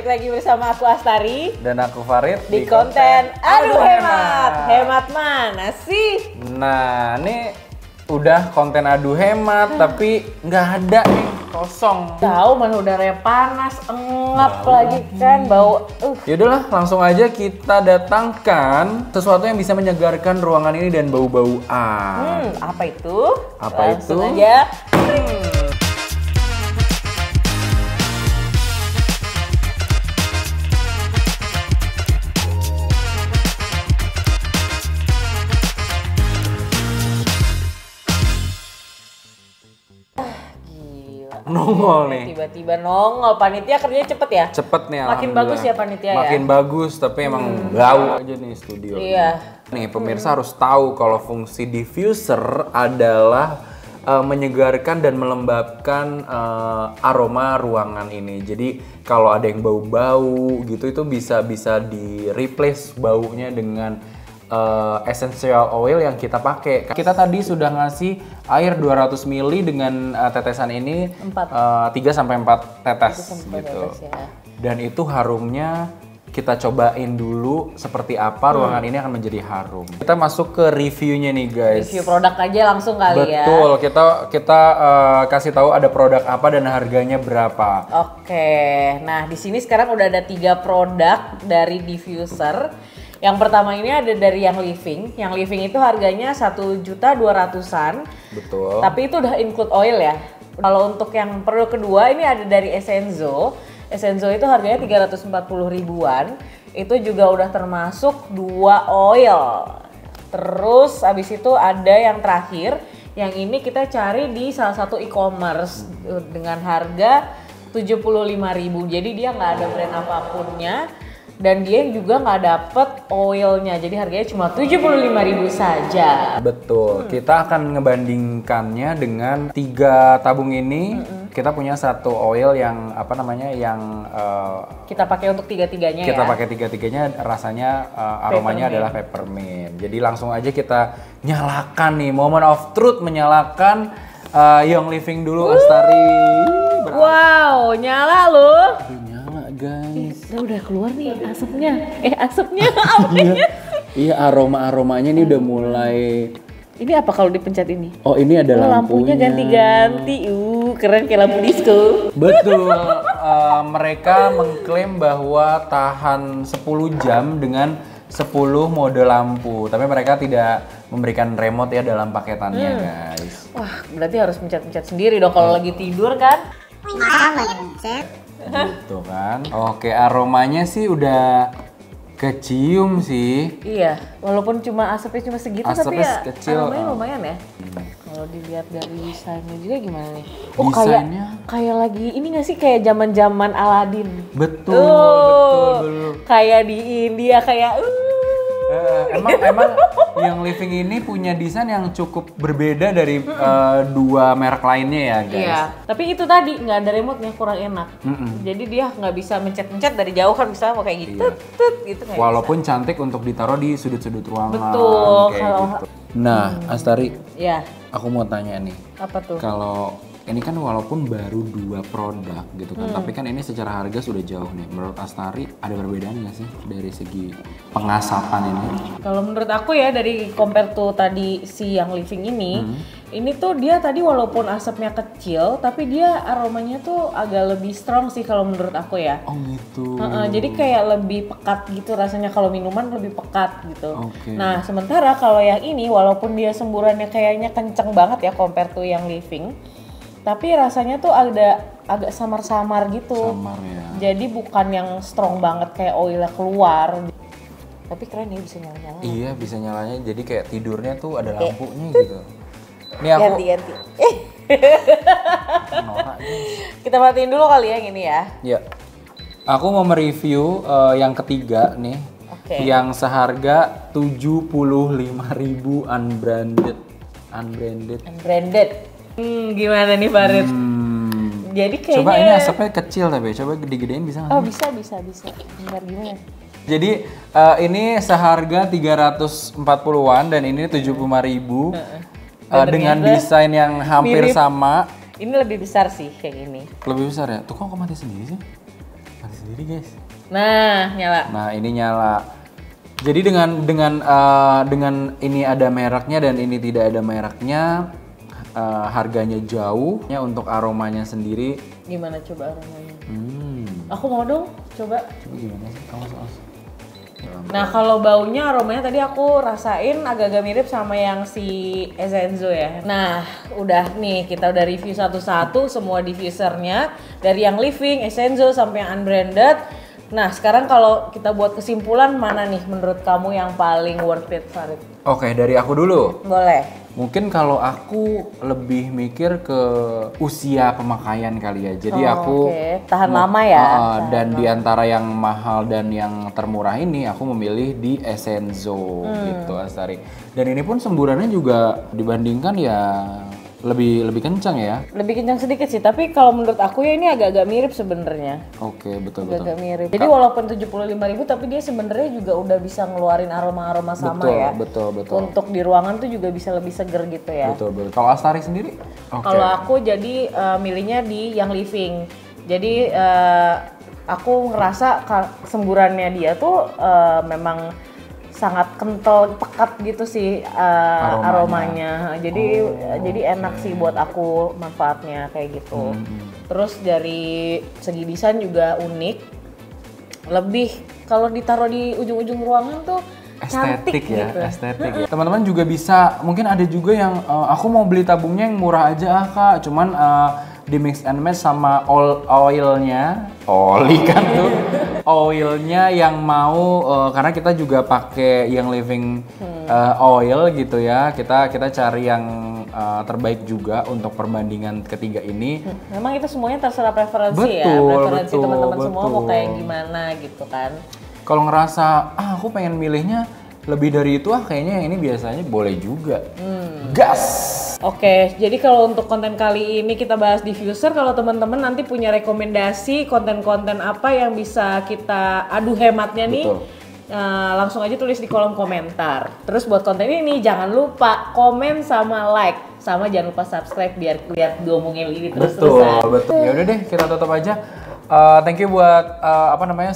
balik lagi bersama aku Astari dan aku Farid di konten Aduh Hemat. Hemat mana sih? Nah, ini udah konten Aduh Hemat tapi nggak ada nih, kosong. Tahu mana udaranya panas, engap lagi kan, bau. Yaudahlah, langsung aja kita datangkan sesuatu yang bisa menyegarkan ruangan ini dan bau-bauan. Apa itu? Apa Langsung itu? aja. Nongol nih. Tiba-tiba nongol, panitia kerjanya cepet ya? Cepet nih, Makin bagus ya panitia ya? Makin bagus, tapi emang bau aja nih studio. Iya. Nih pemirsa harus tahu kalau fungsi diffuser adalah menyegarkan dan melembabkan aroma ruangan ini. Jadi kalau ada yang bau-bau gitu itu bisa di replace baunya dengan essential oil yang kita pakai. Kita tadi sudah ngasih air 200 ml dengan tetesan ini 3 sampai 4 tetes gitu. Ya. Dan itu harumnya kita cobain dulu seperti apa ruangan ini akan menjadi harum. Kita masuk ke reviewnya nih guys. Review produk aja langsung kali ya. Betul, kita kasih tahu ada produk apa dan harganya berapa. Oke, nah di sini sekarang udah ada 3 produk dari diffuser. Yang pertama ini ada dari Yang Living. Yang Living itu harganya 1.200.000-an. Betul. Tapi itu udah include oil ya. Kalau untuk yang produk kedua ini ada dari Essenzo. Essenzo itu harganya 340 ribuan. Itu juga udah termasuk 2 oil. Terus abis itu ada yang terakhir. Yang ini kita cari di salah satu e-commerce dengan harga 75.000. Jadi dia nggak ada brand apapunnya. Dan dia juga nggak dapet oilnya, jadi harganya cuma 75.000 saja. Betul, kita akan ngebandingkannya dengan 3 tabung ini. Kita punya satu oil yang apa namanya, yang kita pakai untuk tiga-tiganya kita ya. pakai tiga-tiganya rasanya aromanya adalah peppermint. Jadi langsung aja kita nyalakan nih, moment of truth, menyalakan Yang Living dulu Astari. Wow, nyala loh. Nyala guys. Udah keluar nih asapnya. Asapnya apa ya? Iya, aromanya ini udah mulai. Ini apa kalau dipencet ini? Oh, ini ada lampunya ganti-ganti. Keren kayak lampu disco. Betul. Mereka mengklaim bahwa tahan 10 jam dengan 10 mode lampu. Tapi mereka tidak memberikan remote ya dalam paketannya, guys. Wah, berarti harus pencet-pencet sendiri dong kalau lagi tidur kan? Gitu kan. Oke, aromanya sih udah kecium sih. Iya, walaupun cuma asapnya cuma segitu tapi Asapnya ya kecil, aromanya lumayan ya. Kalau dilihat dari desainnya juga gimana nih? Desainnya? kayak lagi ini nggak sih kayak zaman-zaman Aladdin. Betul. Kayak di India kayak Emang Yang Living ini punya desain yang cukup berbeda dari 2 merek lainnya ya guys. Iya, tapi itu tadi nggak ada remote-nya, kurang enak. Jadi dia nggak bisa mencet-mencet dari jauh kan, bisa mau kayak gitu, gitu nggak Walaupun cantik untuk ditaruh di sudut-sudut ruangan. Betul, kayak kalau gitu. Nah, Astari, ya. aku mau tanya nih. Apa tuh? Kalau ini kan walaupun baru 2 produk gitu kan, tapi kan ini secara harga sudah jauh nih. Menurut Astari ada perbedaan nggak sih dari segi pengasapan ini? Kalau menurut aku ya dari compare to tadi si Yang Living ini tuh dia tadi walaupun asapnya kecil, tapi dia aromanya tuh agak lebih strong sih kalau menurut aku ya. Oh gitu. Jadi kayak lebih pekat gitu rasanya, kalau minuman lebih pekat gitu. Oke. Nah sementara kalau yang ini walaupun dia semburannya kayaknya kenceng banget ya compare to Yang Living, tapi rasanya tuh agak samar-samar gitu. Samar ya. Jadi bukan yang strong banget kayak oilnya keluar. Tapi keren ya bisa nyala-nyala. Iya, bisa nyalanya jadi kayak tidurnya tuh ada lampunya gitu. Nih aku Ganti-ganti. norak guys. Kita matiin dulu kali ya yang ini ya. Ya. Aku mau mereview yang ketiga nih. Oke. Yang seharga 75.000 unbranded. Branded. Gimana nih Farid? Jadi kayaknya Coba ini asapnya kecil tapi coba gede-gedein bisa nggak? Oh bisa. Bentar gimana? Jadi ini seharga 340-an dan ini 75.000 dengan desain yang hampir mirip. sama. Ini lebih besar sih kayak gini. Lebih besar ya? Tuh kok mati sendiri sih? Mati sendiri guys. Nah, nyala. Nah ini nyala. Jadi dengan ini ada mereknya dan ini tidak ada mereknya, harganya jauh. Untuk aromanya sendiri. Gimana coba aromanya? Aku mau dong, coba. Coba gimana sih? Awas. Nah kalau baunya, aromanya tadi aku rasain agak-agak mirip sama yang si Essenzo ya. Nah udah nih, kita udah review satu-satu semua diffusernya. Dari yang living, Essenzo sampai yang unbranded. Nah sekarang kalau kita buat kesimpulan, mana nih menurut kamu yang paling worth it, Farid? Oke, dari aku dulu. Boleh. Mungkin kalau aku lebih mikir ke usia pemakaian kali ya. Jadi aku tahan lama ya. Dan di antara yang mahal dan yang termurah ini aku memilih di Essenzo gitu Astari. Dan ini pun semburannya juga dibandingkan ya lebih kencang ya. Lebih kencang sedikit sih, tapi kalau menurut aku ya ini agak-agak mirip sebenarnya. Oke, betul. Agak mirip. Jadi walaupun 75.000 tapi dia sebenarnya juga udah bisa ngeluarin aroma-aroma sama ya. Betul. Untuk di ruangan tuh juga bisa lebih seger gitu ya. Betul. Kalau Astari sendiri? Kalau aku jadi milihnya di yang living. Jadi aku ngerasa semburannya dia tuh memang sangat kental, pekat gitu sih aromanya. Jadi enak sih buat aku manfaatnya kayak gitu. Terus dari segi desain juga unik. Lebih kalau ditaruh di ujung-ujung ruangan tuh cantik ya, gitu. estetik ya. Teman-teman juga bisa, mungkin ada juga yang aku mau beli tabungnya yang murah aja Kak, cuman di mix and match sama oilnya, oli kan tuh, oilnya yang mau karena kita juga pakai yang living oil gitu ya, kita cari yang terbaik juga untuk perbandingan ketiga ini. Memang itu semuanya terserah preferensi ya, preferensi teman-teman semua mau kayak gimana gitu kan. Kalau ngerasa aku pengen milihnya lebih dari itu kayaknya yang ini biasanya boleh juga. Gas. Oke, jadi kalau untuk konten kali ini kita bahas diffuser. Kalau teman-teman nanti punya rekomendasi konten-konten apa yang bisa kita adu hematnya nih, langsung aja tulis di kolom komentar. Terus buat konten ini jangan lupa komen sama like, sama jangan lupa subscribe biar diomongin ini terus-terusan. Betul. Ya udah deh, kita tutup aja. Thank you buat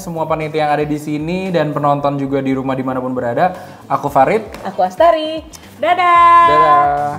semua panitia yang ada di sini dan penonton juga di rumah dimanapun berada. Aku Farid. Aku Astari. Dadah.